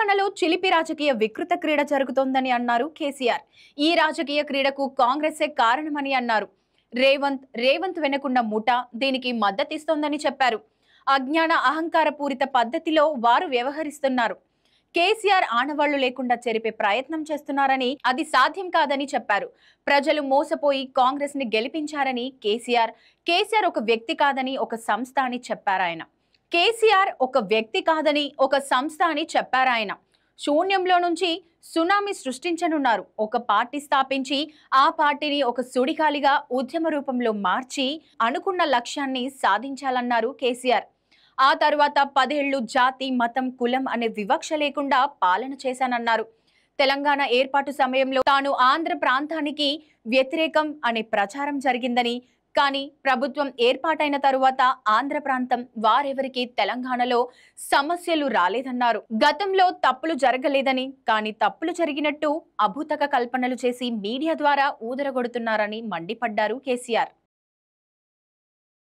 తెలంగాణలో చిలిపి రాజకీయ వికృత క్రీడ జరుగుతోందని అన్నారు కేసీఆర్. ఈ రాజకీయ క్రీడకు కాంగ్రెసే కారణమని అన్నారు. రేవంత్ వెనుకున్న ముఠ దీనికి మద్దతిస్తోందని చెప్పారు. అజ్ఞాన అహంకార పూరిత పద్ధతిలో వారు వ్యవహరిస్తున్నారు. కేసీఆర్ ఆనవాళ్లు లేకుండా చెరిపే ప్రయత్నం చేస్తున్నారని, అది సాధ్యం కాదని చెప్పారు. ప్రజలు మోసపోయి కాంగ్రెస్ ని గెలిపించారని కేసీఆర్ ఒక వ్యక్తి కాదని ఒక సంస్థ అని చెప్పారాయన. కేసీఆర్ ఒక వ్యక్తి కాదని ఒక సంస్థ అని చెప్పారాయన. శూన్యంలో నుంచి సునామీ సృష్టించనున్నారు. ఒక పార్టీ స్థాపించి ఆ పార్టీని ఒక సుడిగాలిగా ఉద్యమ రూపంలో మార్చి అనుకున్న లక్ష్యాన్ని సాధించాలన్నారు కేసీఆర్. ఆ తర్వాత 10 ఏళ్లు జాతి, మతం, కులం అనే వివక్ష లేకుండా పాలన చేశానన్నారు. తెలంగాణ ఏర్పాటు సమయంలో తాను ఆంధ్ర ప్రాంతానికి వ్యతిరేకం అనే ప్రచారం జరిగిందని, కానీ ప్రభుత్వం ఏర్పాటైన తరువాత ఆంధ్ర ప్రాంతం వారెవరికి తెలంగాణలో సమస్యలు రాలేదన్నారు. గతంలో తప్పులు జరగలేదని, కానీ తప్పులు జరిగినట్టు అభూతక కల్పనలు చేసి మీడియా ద్వారా ఊదరగొడుతున్నారని మండిపడ్డారు కేసీఆర్.